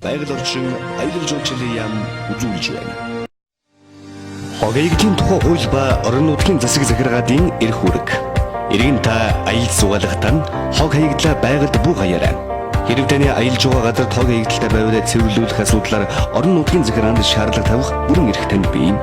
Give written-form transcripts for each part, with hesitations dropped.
байгаль орчин аялал жуулчлалын яам үзүүлж байна. Хогийн тухай хууль ба орон нутгийн засаг захиргаатын эрх үүрэг. Иргэн та аялал суугаалгатаа хог хаягдлаа байгальд бүх хаяарай. Хэрэг таны аялж байгаа газар хог хаягдaltaй байвал цэвэрлүүлэх асуудлаар орон нутгийн захиргаанд шаардлага тавих бүрэн эрх танд бий.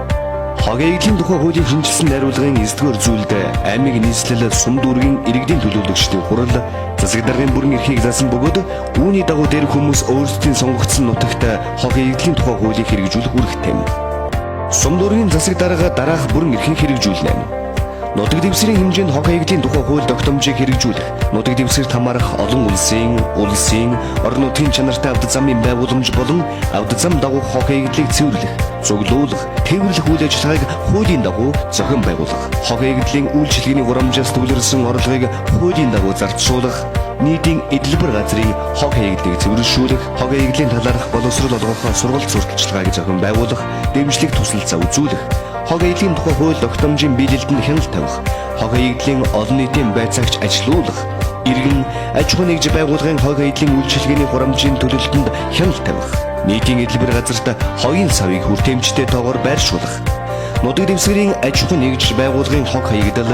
Хог хаягдлын тухай хуулийн шинжилсэн найруулгын 9-р зүйлд аймаг нийслэл сум дүүргийн иргэдийн төлөөлөгчдийн хурал засаг даргын бүрэн эрхийг заасан бөгөөд үүний дагуу дээрх хүмүүс өөрсдийн сонгогдсон нутагт хог хаягдлын тухай хуулийг хэрэгжүүлэх үүрэгтэй юм. Сум дүүргийн засаг дарга дараах бүрэн эрхийг хэрэгжүүлнэ. Нутаг дэвсгэрийн хэмжээнд хог хаягдлын тухай хууль тогтоомжийг хэрэгжүүлэх, нутаг дэвсгэрт хамаарах олон улсын, орон нутгийн чанартай авто замын байгууламж болон авто зам дагуух хог хаягдлыг цэвэрлэх, цуглуулах, тээвэрлэх үйл ажиллагааг хуулийн дагуу зохион байгуулах, хог хаягдлын үйлчилгээний хурамжаас төвлөрсөн орлогыг хуулийн дагуу зарцуулах, нийтийн эдлбэр газрын хог хаягдлыг цэвэршүүлэх, хог хаягдлын талаарх боловсрол олгох сургалт сурталчилгааг зохион байгуулах, дэмжлэг тусалцаа үзүүлэх, хог хаягдлын тухай хууль тогтоомжийн биелэлтэнд хяналт тавих, хог хаягдлын олон нийтийн байцаагч ажилуулах, иргэн аж ахуйн нэгж байгууллагын хог хаягдлын үйлчилгээний хурамжийн төлөвлөлтөнд хяналт тавих, нийтийн эдлбэр газарт хогийн савыг хүртээмжтэй тоогоор байршуулах, нутаг дэвсгэрийн аж ахуйн нэгж байгууллагын хог хаягдал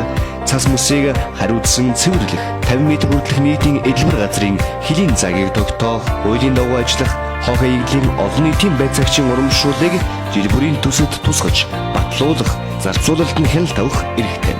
цас мөсийг хариуцсан цэвэрлэх, 50 м хүртэлх нийтийн эдлбэр газрын хилийн цагийг тогтоох, хуулийн дагуу ажиллах, хог хаягдлын олон нийтийн байцаагчийн урамшууллыг жил бүрийн төсөлд тусгаж, батлуулах, зарцуулалтанд хяналт тавих эрхтэй.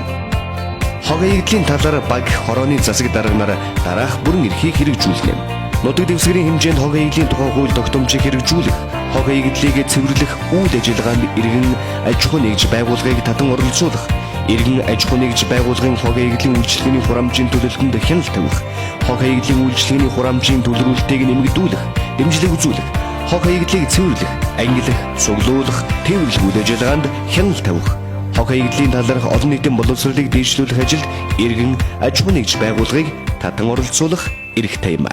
Хог хаягдлын талаар баг хорооны засаг дарга нар дараах бүрэн эрхийг хэрэгжүүлнэ. Нутаг дэвсгэрийн хэмжээнд хог хаягдлын тухай хууль тогтоомжийг хэрэгжүүлэх, хог хаягдлыг цэвэрлэх үйл ажиллагаанд иргэн аж ахуйн нэгж байгууллагыг татан оролцуулах, иргэн аж ахуйн нэгж байгууллагын хог хаягдлын үйлчилгээний хурамжийн төлөвлөлтөнд хяналт тавих, хог хаягдлын үйлчилгээний хурамжийн төлрүүлтийг нэмэгдүүлэх, дэмжлэг үзүүлэх, хог хаягдлыг цэвэрлэх, ангилах, цуглуулах, тээвэрлэх үйл ажиллагаанд хяналт тавих, хог хаягдлын талаарх олон нийтийн боловсролыг дэвшлүүлэх ажилд иргэн аж ахуйн нэгж байгууллагыг татан оролцуулах эрхтэй юм.